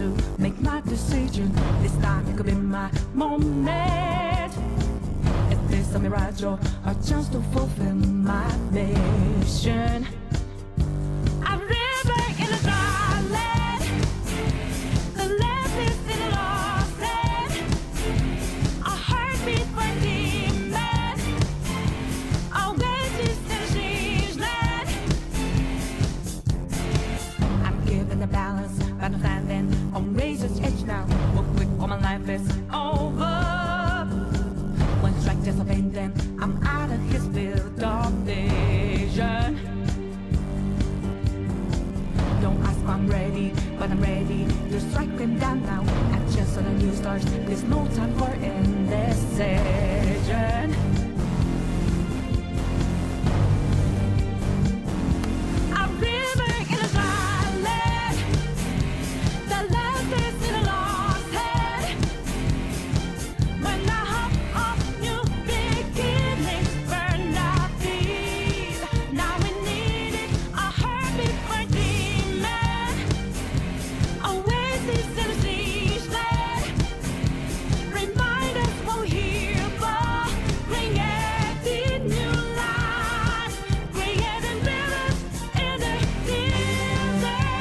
to make my decision. This time it could be my moment. Is this a mirage or a chance to fulfill my mission? I'm living in a dry land. The left is in a lost land. A heartbeat for demon. Always is in a strange land. I'm given the balance, but I'm standing on razor's edge now. Real quick, all my life is over. One strike just a pain, then I'm out of his field of vision. Don't ask if I'm ready, but I'm ready to strike him down now. I just saw the new stars, there's no time for indecision. I'm living in a dry land. The left is in a lost head. When I hop off new beginnings, burn our feet. Now we need it, a heartbeat for demon. Oasis in a siege land. Remind us what we're here for. Creating new life. Creating rivers in the desert.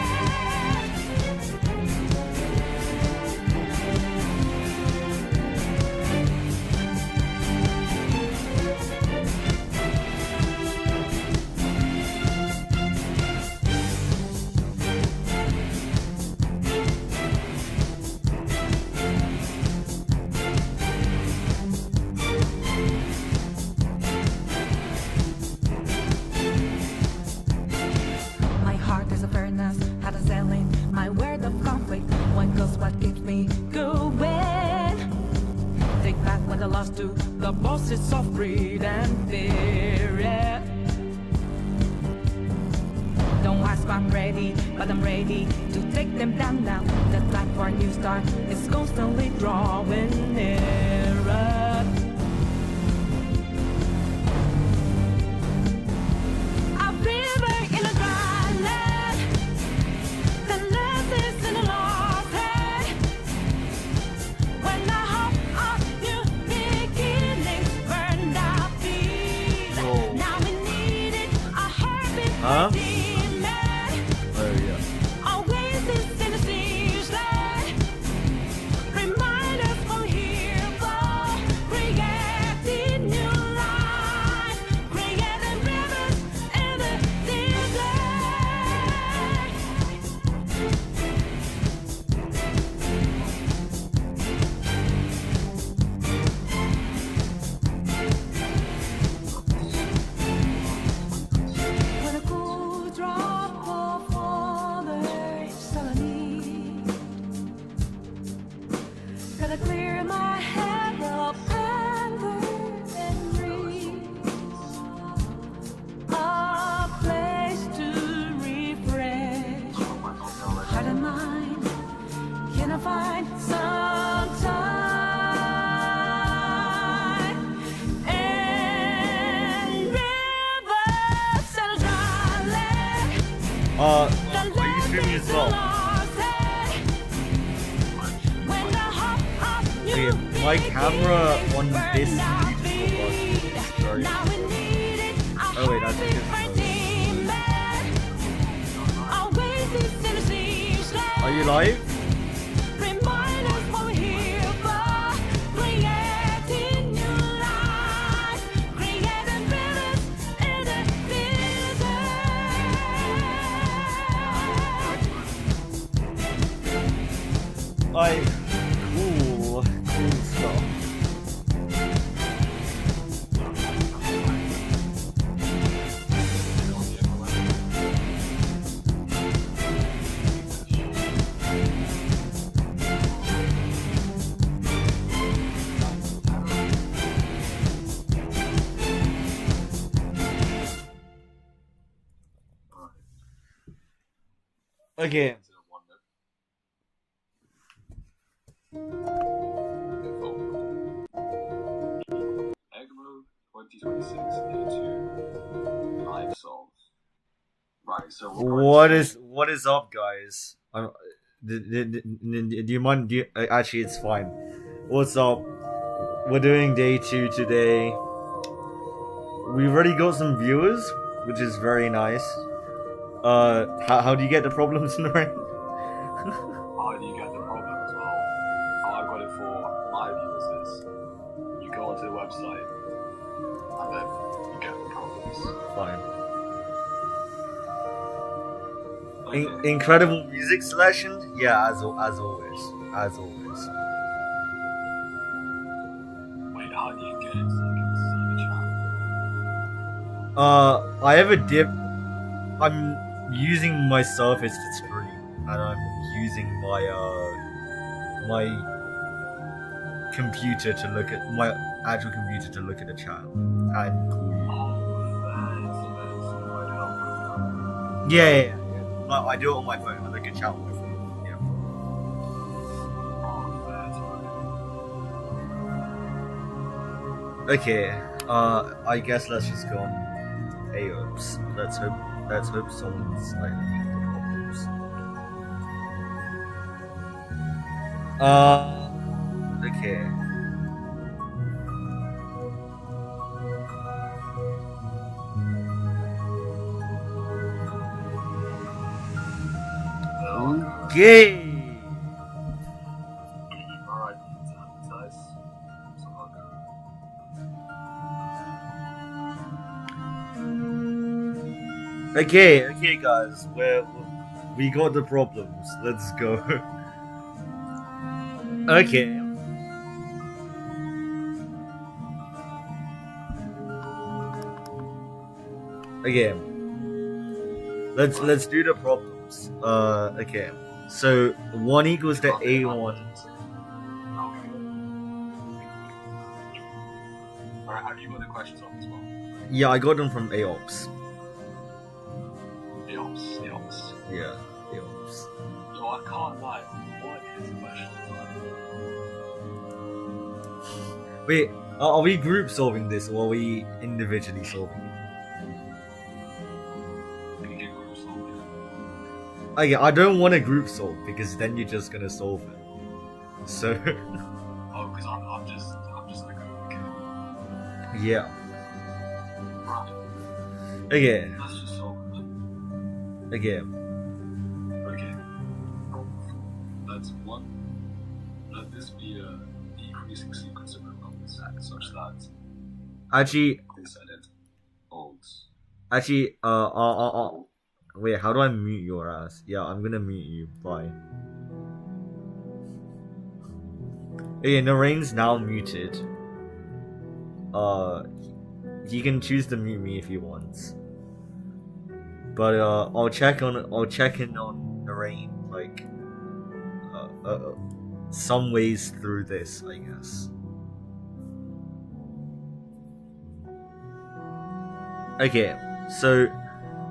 My heart is a furnace, had a selling my word of conflict. One goes what keeps me going. Take back when I lost to the bosses of greed and fear. Yeah. Don't ask if I'm ready, but I'm ready to take them down now. The time for a new start is constantly drawing nearer. I'm living in a dry land. The left is in a lost head. When I hop off new beginnings, burned our feet. Now we need it, a heartbeat for Huh? demon. Oh yeah. Always is in a siege land. Remind us what we're here for. Creating new life. Creating rivers in the desert. When a cool drop of water is all I need. Gotta clear my head of anger and breathe. A place to refresh heart and mind. Can I find some time? And rivers and a dry land. Are you streaming as well? Okay, my camera on this YouTube is very. Oh wait, that's just. Are you live? Remind us what we're here for. Creating new life. Creating rivers in the desert. Cool stuff. Okay. Egmo 2026 into Livesolve. Right, so What is up, guys? Do you mind? Actually, it's fine. What's up? We're doing day 2 today. We've already got some viewers, which is very nice. How do you get the problems in the rain? How do you get the problems? Well, how I've got it for my viewers is you go onto the website and then you get the problems. Fine. Okay. Incredible music selection? Yeah, as always. As always. Wait, how do you get it so you can see the chat? I have a dip. I'm using my Surface to stream, and I'm using my computer to look at my actual computer to look at the chat and call you. Yeah. No, I do it on my phone. I look at chat on my phone. Yeah. Okay. I guess let's just go on AOPS. Let's hope someone's like making the problems. Okay. Okay. Alright, Okay, guys. We got the problems. Let's go. Okay. Okay. Let's do the problems. Okay. So 1 equals to A1. Alright, have you got the questions on as well? Yeah, I got them from AOPS. AOPS. Yeah, AOPS. Yo, I can't lie. What is the question? Wait, are we group solving this or are we individually solving it? We can get group solving. Okay, I don't want a group solve because then you're just gonna solve it. So Oh, because I'm just like, okay. yeah. Right. Okay. Let's just solve it. Okay. Okay. Let this be a decreasing sequence of numbers such that Actually, this edit holds. wait, how do I mute your ass? Yeah, I'm gonna mute you. Bye. Okay, Narain's now muted. He can choose to mute me if he wants. But I'll check in on Narain like some ways through this, I guess. Okay, so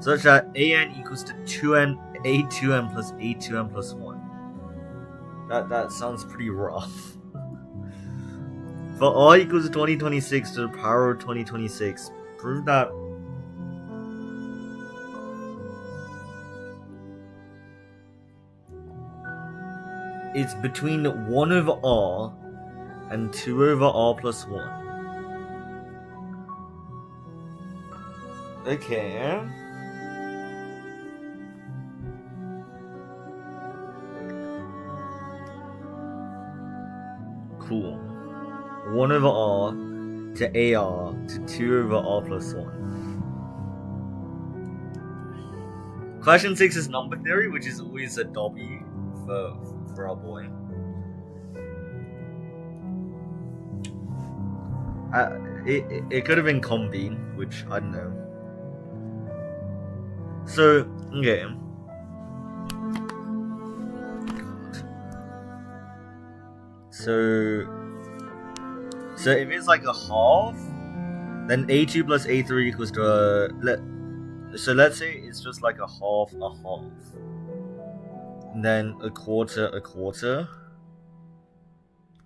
such that an equals to 2n a2n plus a2n plus 1. That sounds pretty rough. For r equals 2026 to the power of 2026, prove that it's between 1 over r and 2 over r plus 1. Okay. Cool. 1 over r to ar to 2 over r plus 1. Question 6 is number theory, which is always a W for our boy. It could have been combine, which I don't know. So, okay. So if it's like a half, then a2 plus a3 equals to so let's say it's just like a half, and then a quarter,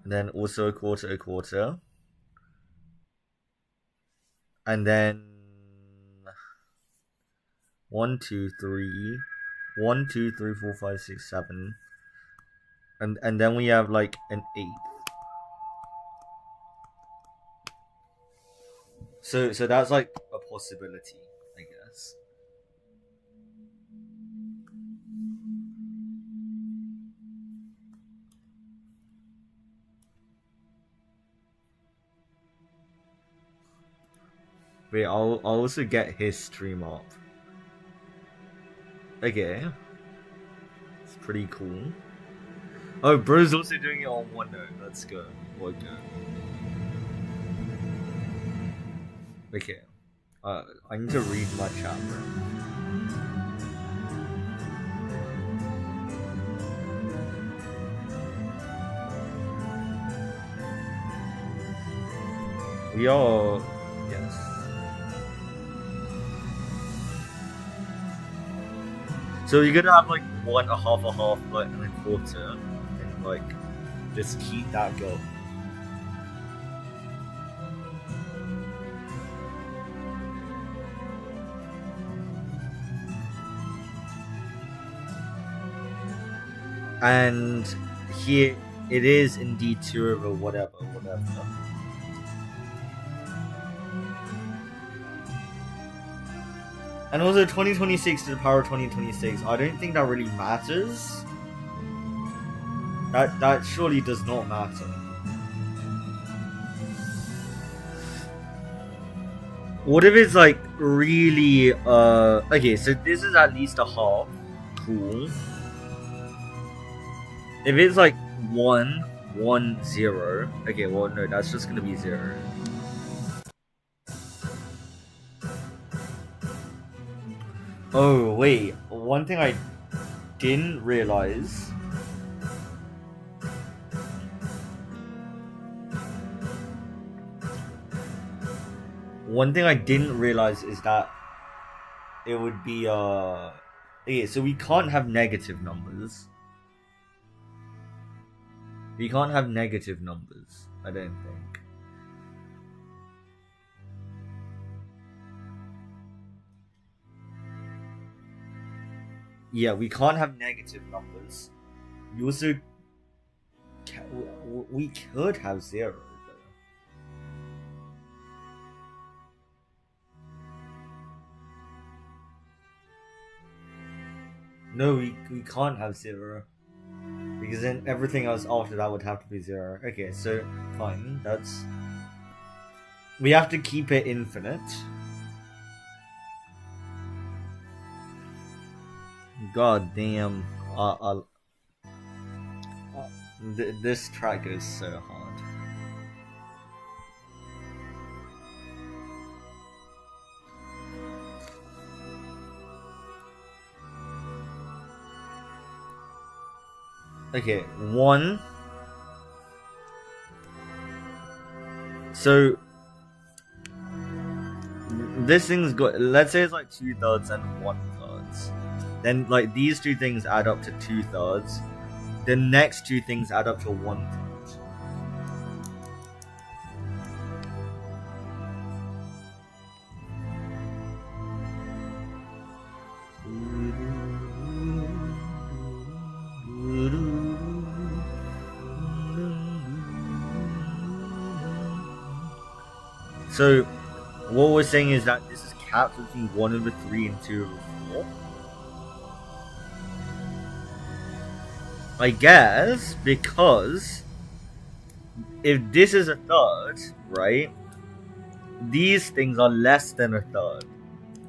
and then also a quarter, and then 1, 2, 3, 4, 5, 6, 7, and then we have like an 8th. So that's like a possibility, I guess. Wait, I'll also get his stream up. Okay. It's pretty cool. Oh, bro's also doing it on OneNote. Let's go. We'll go. Okay. I need to read my chat, bro. We are... Yes. So you're gonna have like one, a half, like, and a quarter, and like just keep that going. And here it is indeed 2 over whatever. And also 2026 to the power of 2026. I don't think that really matters. That surely does not matter. What if it's like really okay, so this is at least a half. Cool. If it's like 1, 1, 0. Okay, well no, that's just gonna be 0. Oh wait, one thing I didn't realize. One thing I didn't realize is that it would be okay, so we can't have negative numbers. We can't have negative numbers, I don't think. Yeah, we can't have negative numbers. We also we could have 0 though. No, we can't have 0. Because then everything else after that would have to be 0. Okay, so fine, that's... We have to keep it infinite. God damn. This track is so hard. Okay, 1. So this thing's got, let's say it's like 2/3 and 1/3. Then like these two things add up to 2/3. The next two things add up to 1/3. So what we're saying is that this is capped between 1/3 and 2/4. I guess because if this is a third, right? These things are less than a third.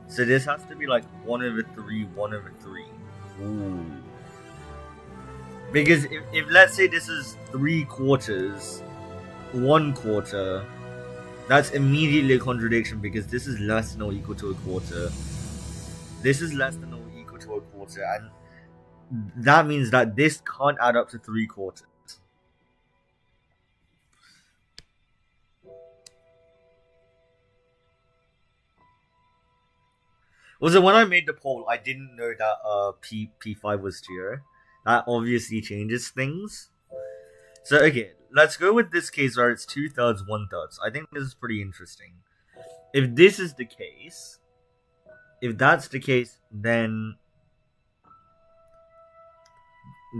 So this has to be like 1/3, 1/3. Ooh. Because if let's say this is 3/4, 1/4, that's immediately a contradiction because this is less than or equal to a quarter. This is less than or equal to a quarter, and that means that this can't add up to 3/4. Also, when I made the poll, I didn't know that P5 was 0. That obviously changes things. So okay, let's go with this case where it's 2/3, 1/3. I think this is pretty interesting. If this is the case, if that's the case, then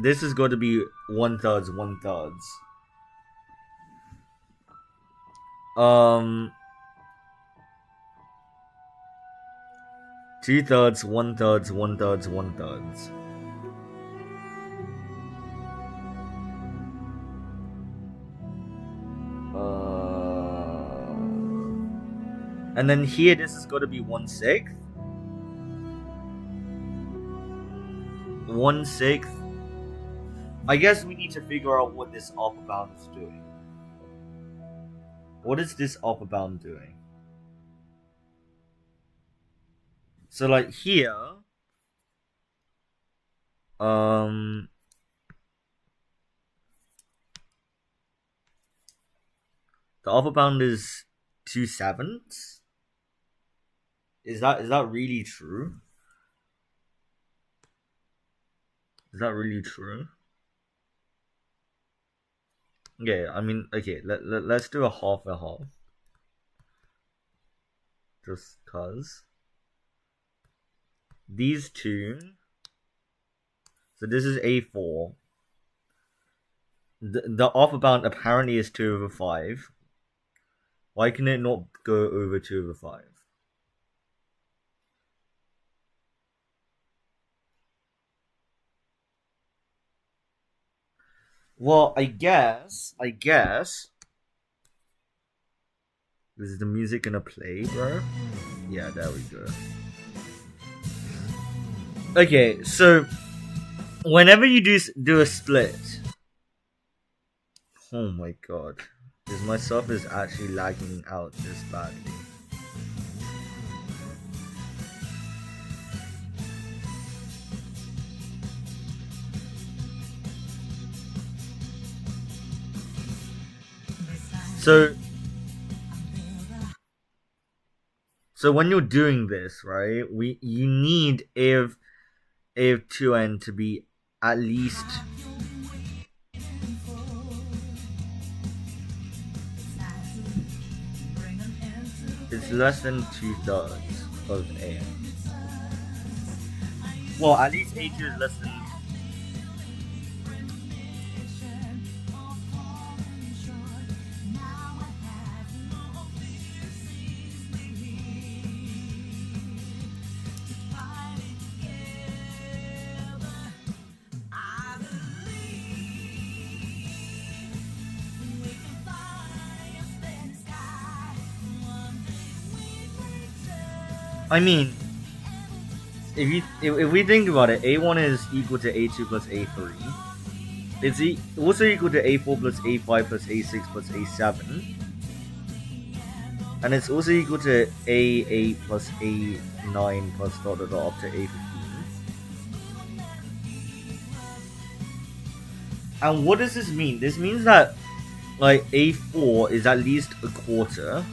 this is going to be 1/3, 1/3. 2/3, 1/3, 1/3, 1/3. And then here, this is going to be 1/6. 1/6. I guess we need to figure out what this upper bound is doing. What is this upper bound doing? So like here, the upper bound is 2/7. Is that really true? Is that really true? Okay, I mean, okay, let's do a half. Just cause. These two. So this is A4. The upper bound apparently is 2/5. Why can it not go over 2/5? Well, I guess. Is the music gonna play, bro? Yeah, there we go. Okay, so whenever you do a split, oh my god, my stuff is actually lagging out this badly. So when you're doing this, right, you need AF2N to be at least it's less than 2/3 of AM. Well, at least A2 is less than. I mean, if we think about it, A1 is equal to A2 plus A3. It's also equal to A4 plus A5 plus A6 plus A7. And it's also equal to A8 plus A9 plus dot up to A15. And what does this mean? This means that like A4 is at least a quarter.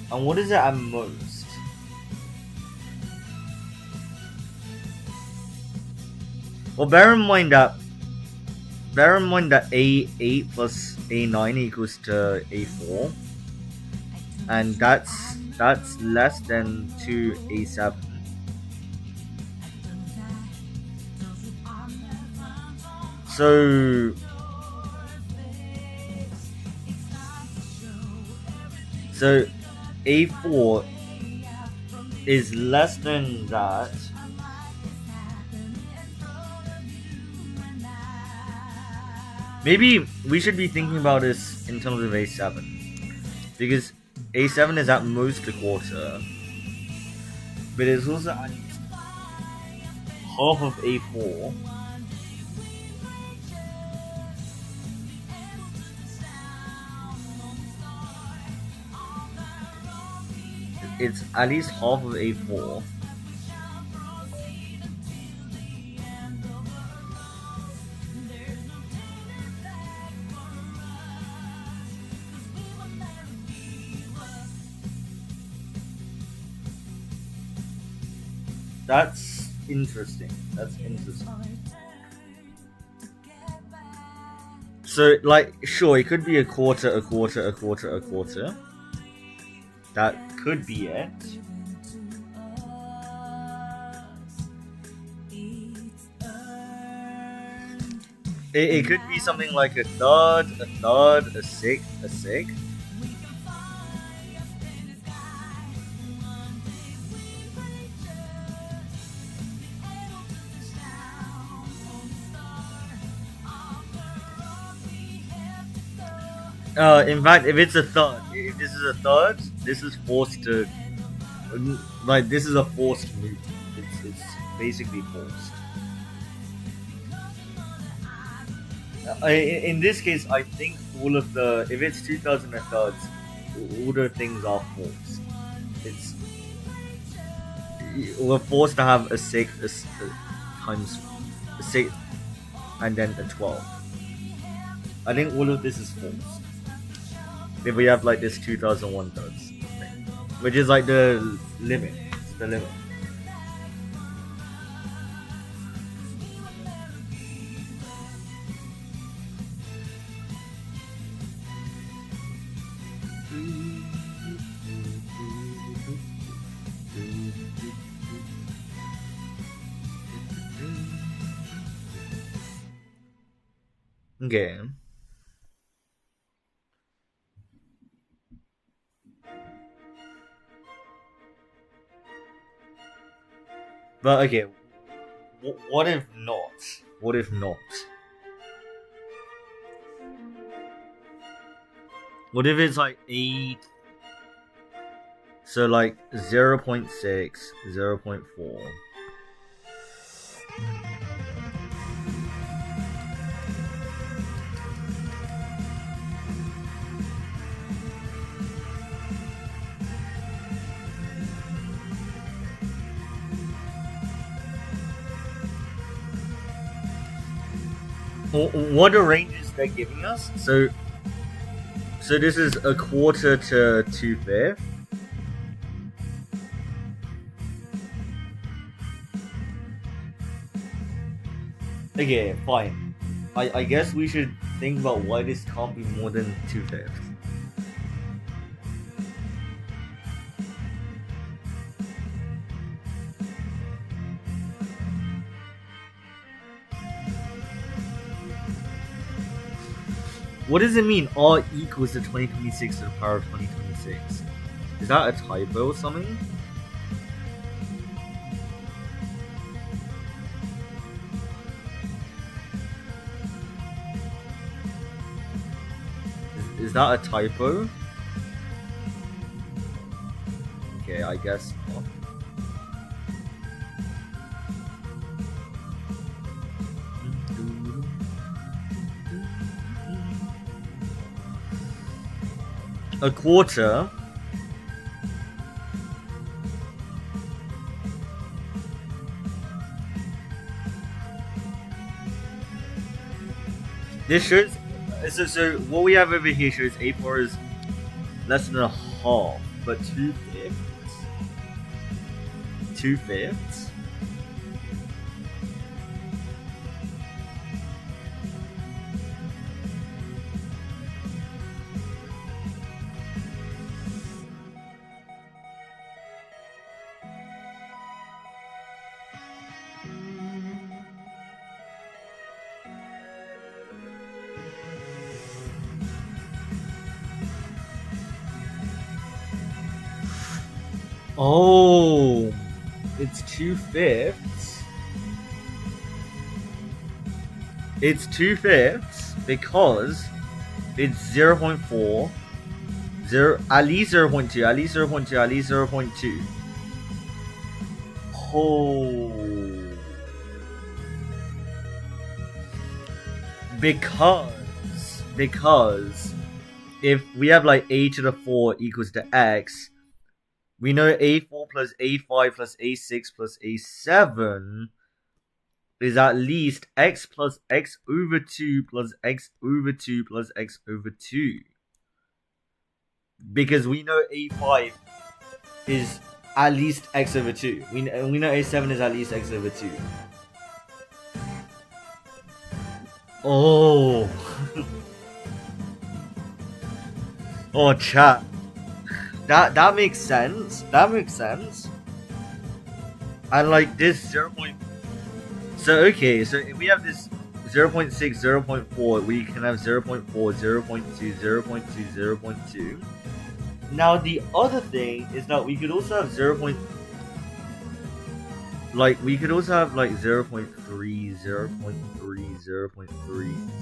And what is it at most? Well, bear in mind that A8 plus A9 equals to A4, and that's less than 2A7. So A4 is less than that. Maybe we should be thinking about this in terms of A7, because A7 is at most a quarter, but it's also at half of A4. It's at least half of A4. That's interesting. So, like, sure, it could be a quarter. That could be it. It could be something like a third, a sixth, a sixth. In fact, if it's a third, if this is a third, this is forced to, like, this is a forced move. It's basically forced. In this case, I think all of the, if it's 2,000 and thirds, all the things are forced. It's, we're forced to have a 6 times a 6 and then a 12. I think all of this is forced. If we have like this 2,001 thirds thing, which is like the limit. It's the limit. Okay. But okay, what if not? What if not? What if it's like 8? So like 0.6, 0.4. What are ranges they're giving us? So this is a quarter to 2/5. Okay, fine. I guess we should think about why this can't be more than 2/5. What does it mean R equals to 2026 to the power of 2026? Is that a typo or something? Is that a typo? Okay, I guess not. A quarter. This shows. So what we have over here shows A4 is less than a half, but 2/5. 2/5. Oh, it's 2/5. It's 2/5 because it's 0.4, at least 0.2, at least 0.2, at least 0.2. Oh, because if we have like a to the 4 equals to x, we know a4 plus a5 plus a6 plus a7 is at least x plus x over 2 plus x over 2 plus x over 2. Because we know a5 is at least x over 2. We know a7 is at least x over 2. Oh. Oh, chat. That makes sense. That makes sense. And like this 0. So okay, so if we have this 0.6, 0.4, we can have 0.4, 0.2, 0.2, 0.2. Now the other thing is that we could also have 0. Like we could also have like 0.3, 0.3, 0.3,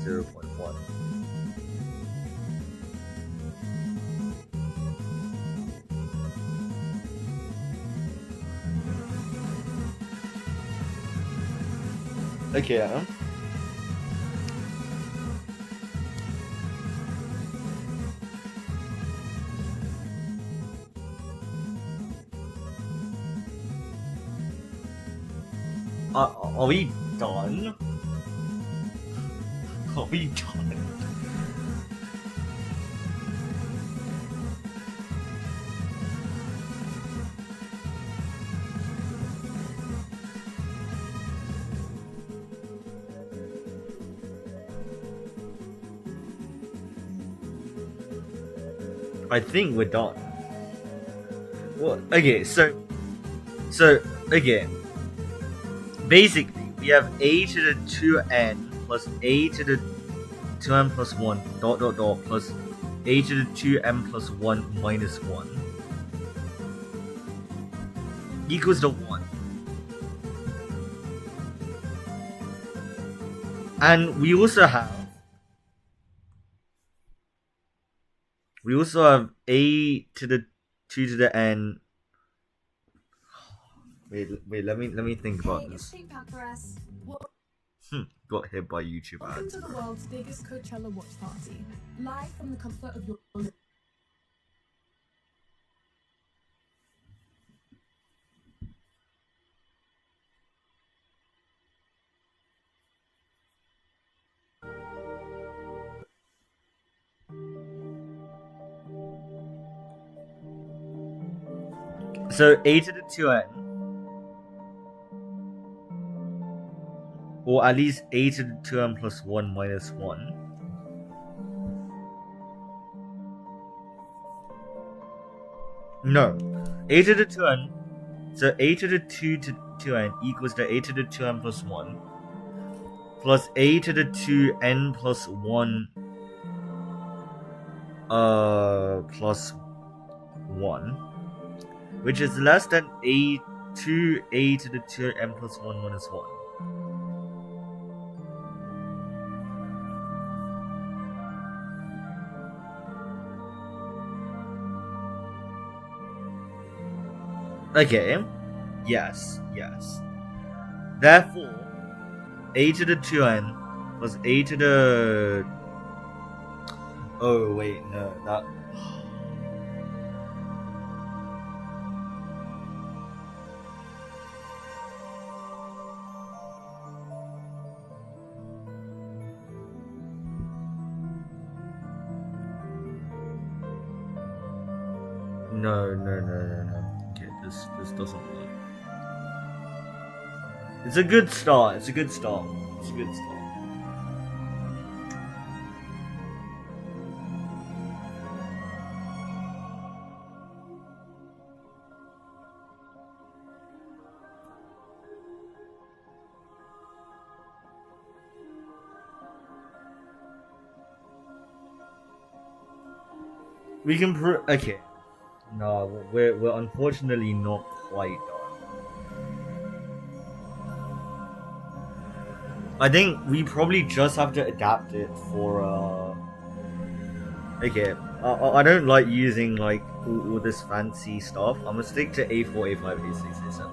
0.1. Okay, are we done? Are we done? I think we're done. Well, okay, so again, basically we have a to the 2n plus a to the 2n plus 1 dot dot dot plus a to the 2n plus 1 minus 1 equals to 1. And we also have a to the 2 to the n. Wait, let me think about this. Got hit by YouTube Welcome ads. to the world's biggest Coachella watch party, live from the comfort of your So a to the 2n, or at least a to the 2n plus 1 minus 1. No, a to the 2n. So a to the 2 to 2n equals to a to the 2n plus 1 plus a to the 2n plus 1 plus 1, which is less than a to the 2n plus 1 minus 1. Okay, yes. Therefore, a to the 2n plus a to the... Oh, wait, no, that... No. Okay, this doesn't work. It's a good start. We can okay. No, we're unfortunately not quite done. I think we probably just have to adapt it for okay. I don't like using like all this fancy stuff. I'm gonna stick to A4, A5, A6, A7.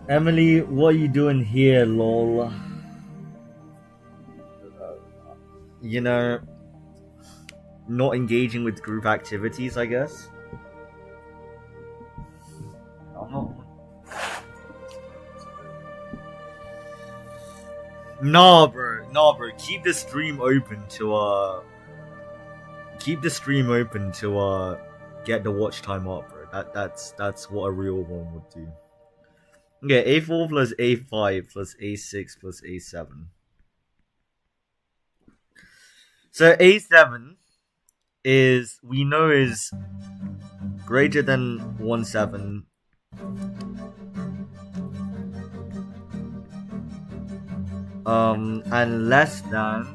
Emily, what are you doing here, lol? You know, not engaging with group activities, I guess. I'm not. Nah, bro. Keep the stream open to get the watch time up, bro. That's what a real one would do. Okay, A4 plus A5 plus A6 plus A7. So A7 is, we know, is greater than 1/7. and less than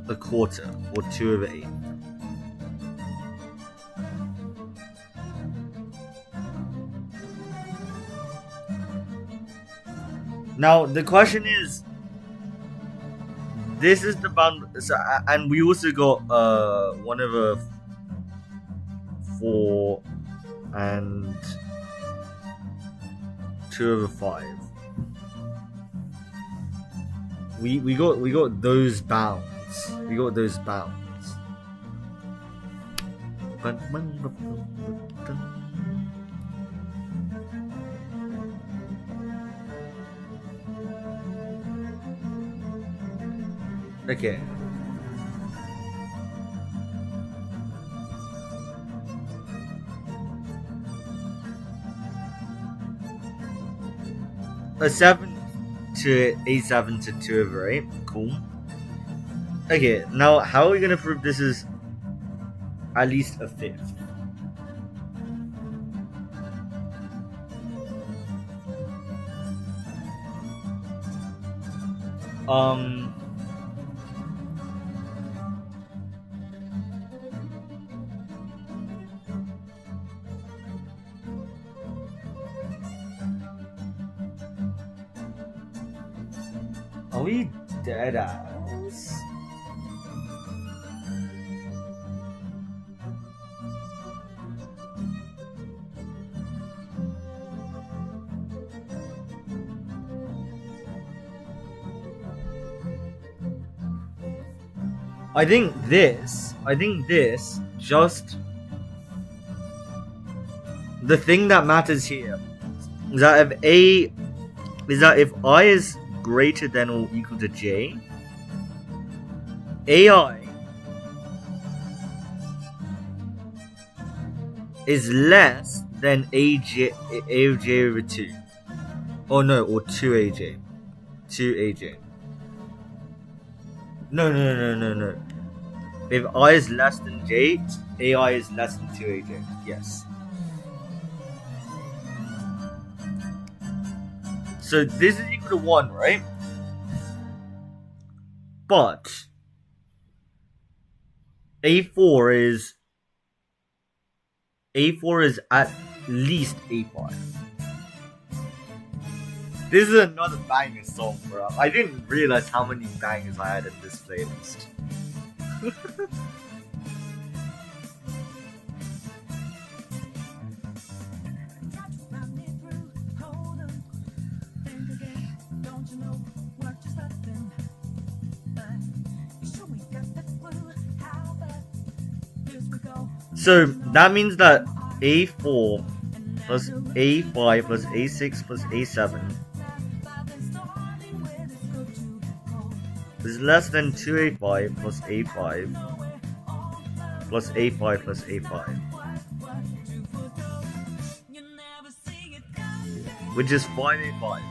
a quarter or 2/8. Now the question is, this is the bound, so, and we also got 1/4 and 2/5. We got those bounds. We got those bounds. Okay. A 7 to A7 to 2/8. Cool. Okay, now how are we gonna prove this is at least a fifth? Are we dead ass? I think this just, the thing that matters here is that if I is greater than or equal to J, AI is less than AJ over 2. Oh no, or 2AJ. 2AJ. No. If I is less than J, AI is less than 2AJ. Yes. So this is equal to 1, right? But A4 is at least A5. This is another banger song, bro. I didn't realize how many bangers I had in this playlist. So that means that A4 plus A5 plus A6 plus A7 is less than 2A5 plus A5 plus A5 plus A5, which is 5A5.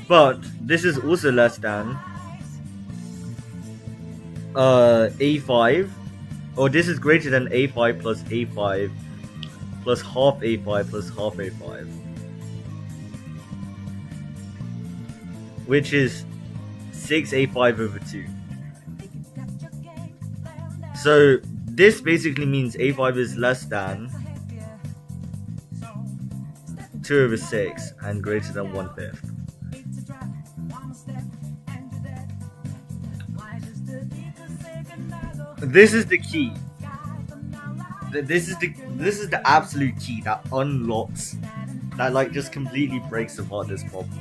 But this is also less than A5, or this is greater than A5 plus A5 plus half A5 plus half A5, which is 6A5 over 2. So this basically means A5 is less than 2 over 6 and greater than 1/5. This is the key. This is the absolute key that unlocks, that like just completely breaks apart this problem.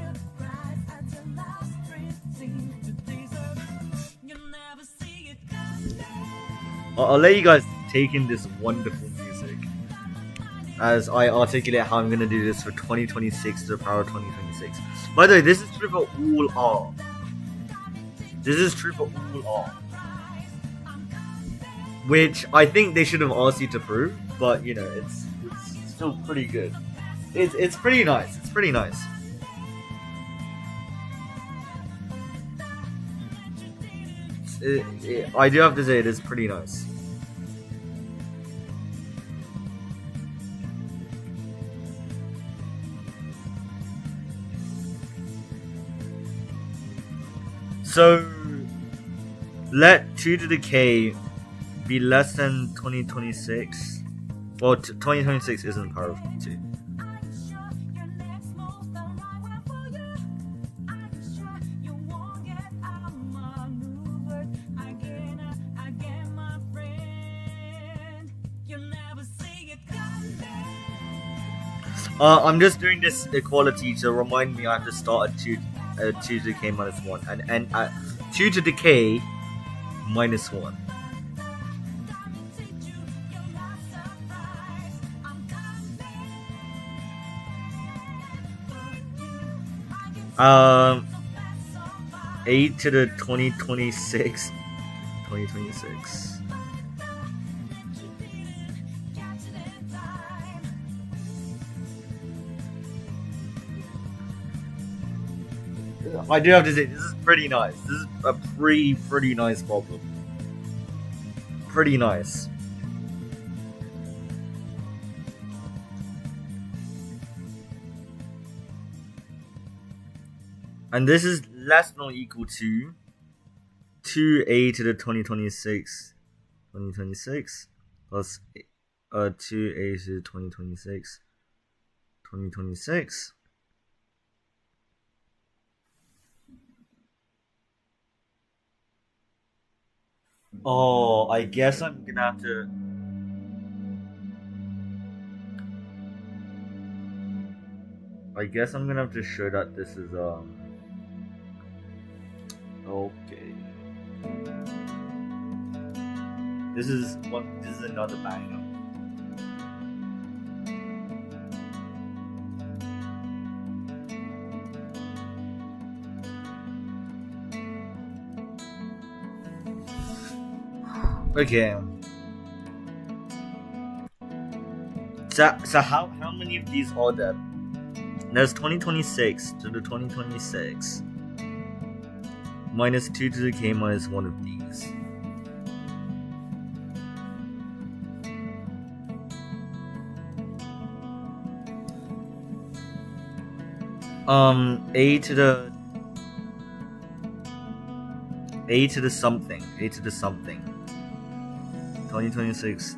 I'll let you guys take in this wonderful music as I articulate how I'm gonna do this for 2026 to the power of 2026. By the way, this is true for all R. This is true for all R. Which I think they should have asked you to prove, but you know, it's still pretty good. It's pretty nice. It's pretty nice. I do have to say it is pretty nice. So let 2 to the k be less than 2026. Well, 2026 isn't power of 2. I'm just doing this equality to remind me I have to start at 2 to the k minus 1 and end at 2 to the k minus 1. Um, 8 to the 2026. I do have to say, this is pretty nice. This is a pretty nice problem. Pretty nice. And this is less than or equal to 2a to the 2026 plus 2a to the 2026. Oh, I guess I'm gonna have to. I guess I'm gonna have to show that this is okay. This is another banger. Okay. So how many of these are there? There's 2026 to the 2026 minus 2 to the k minus 1 of these. A to the something. 2026.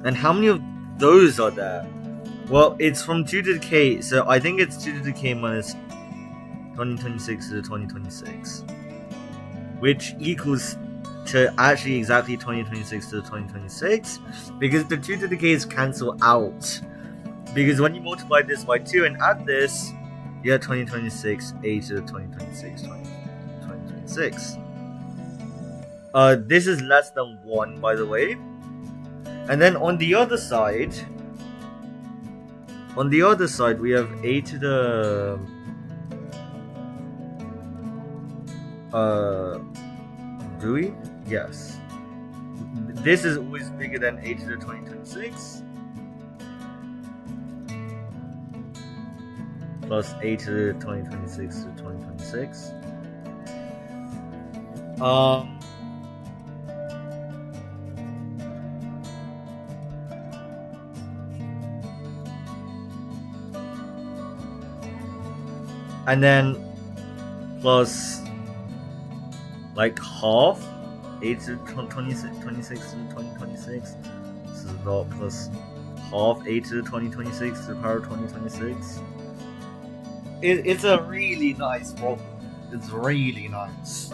And how many of those are there? Well, it's from 2 to the k, so I think it's 2 to the k minus 2026 to the 2026. Which equals to actually exactly 2026 to the 2026. Because the 2 to the k's cancel out. Because when you multiply this by 2 and add this, you get 2026 a to the 2026 2026. This is less than 1, by the way. And then on the other side we have a to the do we? Yes. This is always bigger than a to the 2026 plus a to the 2026 to 2026. And then plus like half a to 26 to 2026. This is not plus half a to the 2026 to the power of 2026. It's a really nice problem. It's really nice.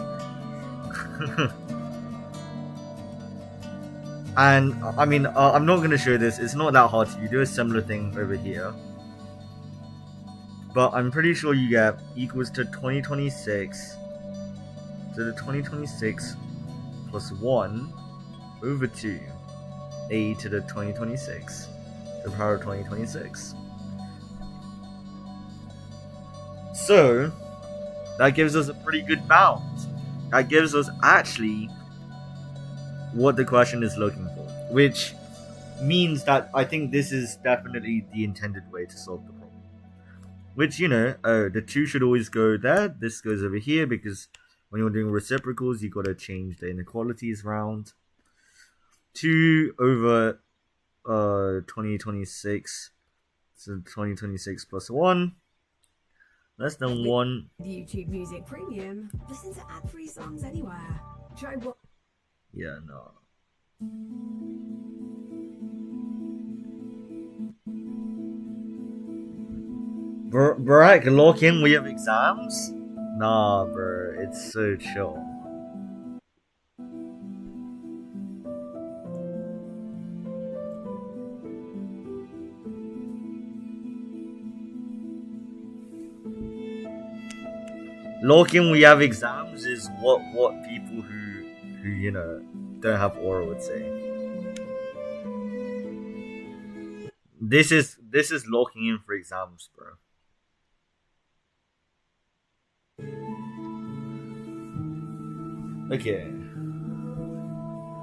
And I mean, I'm not going to show this. It's not that hard. You do a similar thing over here. But I'm pretty sure you get equals to 2026 to the 2026 plus 1 over 2 a to the 2026 to the power of 2026. So that gives us a pretty good bound. That gives us actually what the question is looking for, which means that I think this is definitely the intended way to solve the problem. Which, you know, the 2 should always go there. This goes over here because when you're doing reciprocals, you gotta change the inequalities round. 2 over 2026. So 2026 plus 1. Less than 1. YouTube Music Premium. Listen to ad-free songs anywhere. Try what? Yeah, no. Barack, lock in, we have exams? Nah, bro, it's so chill. Lock in, we have exams is what people who you know don't have aura would say. This is locking in for exams, bro. Okay.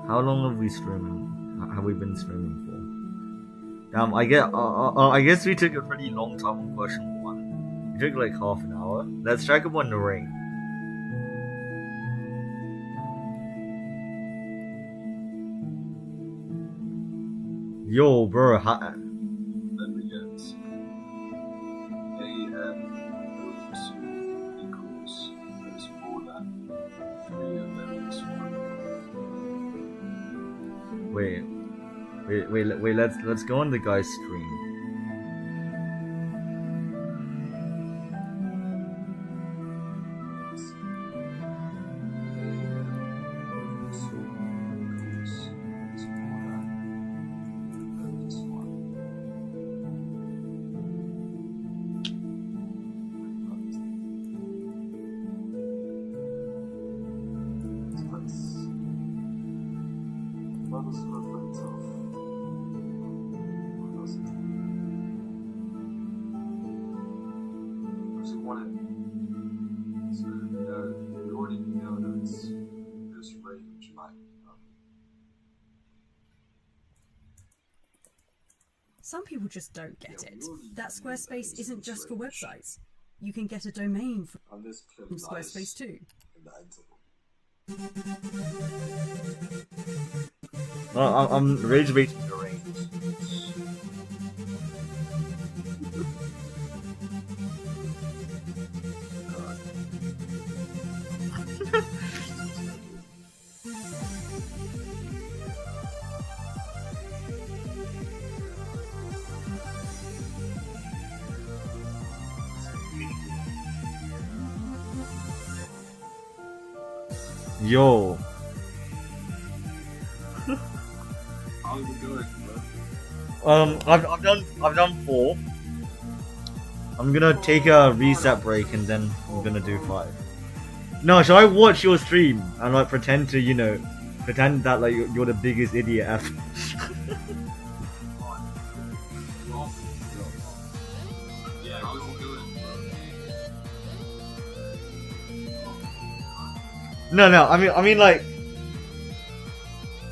How long have we streaming? Have we been streaming for? Damn, I guess we took a pretty long time on question 1. We took like half an hour. Let's check up on the ring. Yo, bro, Then we get AM equals is more than 3 and then this one. Wait, let's go on the guy's screen. Some people just don't get it. That Squarespace isn't just for websites. You can get a domain from Squarespace too. I'm rage baiting the range. Yo. How's it going, bro? I've done 4. I'm gonna take a reset break and then I'm gonna do 5. No, shall I watch your stream and like pretend to, you know, pretend that like you're the biggest idiot ever? Yeah, how's it going, bro? No, I mean like,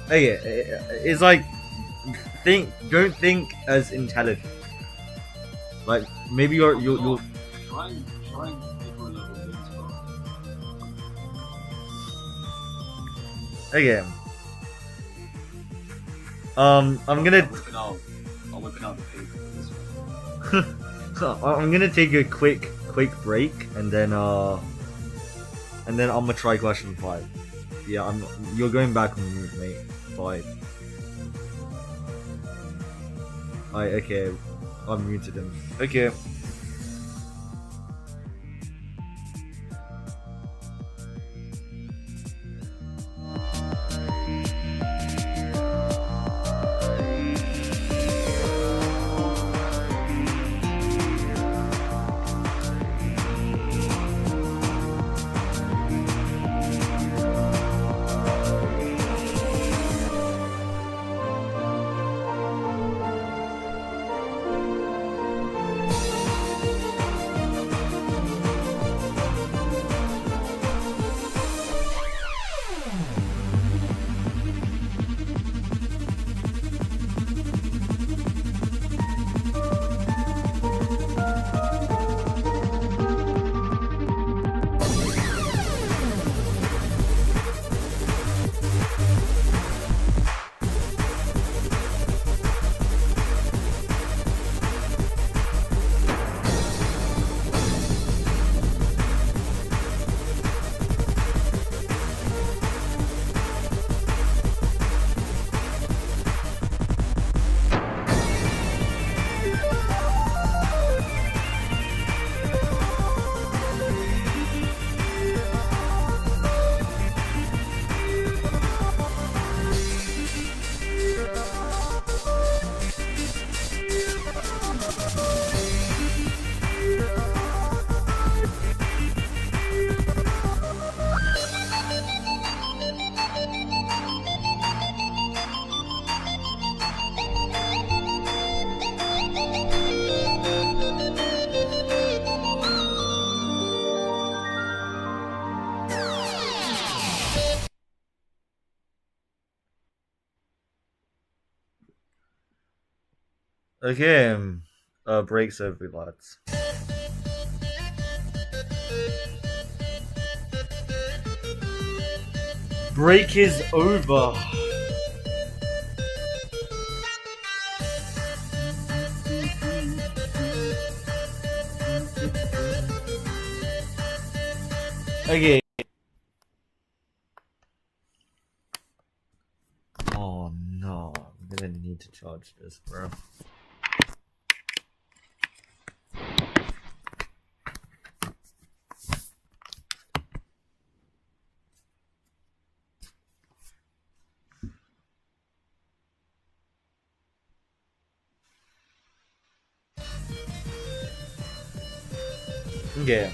okay, it's like, don't think as intelligent. Like maybe you're Try and make your level this, bro. okay. I'm gonna I'm whipping out the paper for this one. I'm gonna take a quick break and then I'm gonna try question 5. Yeah, you're going back on mute, mate. 5. Okay, I muted him. Okay. Okay, breaks over, lads. Break is over. Okay. Oh no, I'm gonna need to charge this, bro. Okay.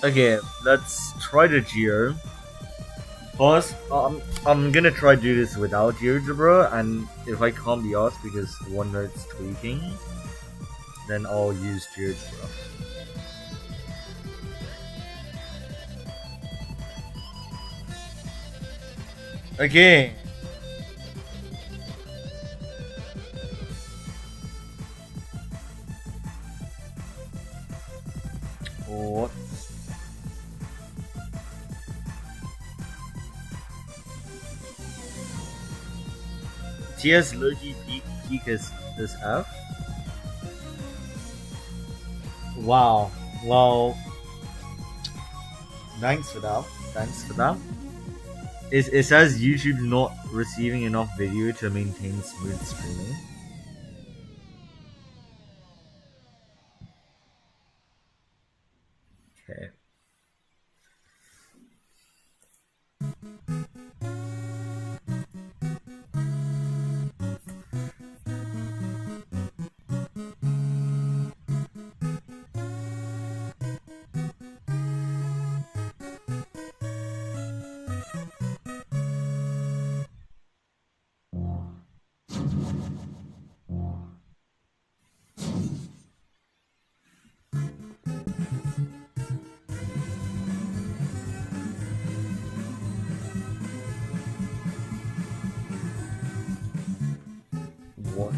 Okay, let's try the Geo. First, I'm gonna try to do this without GeoGebra, and if I can't be asked because OneNote's tweaking, then I'll use GeoGebra. Okay. What? TS Loki peak is F. Wow. Well, thanks for that. Thanks for that. It says YouTube not receiving enough video to maintain smooth streaming. Okay. What?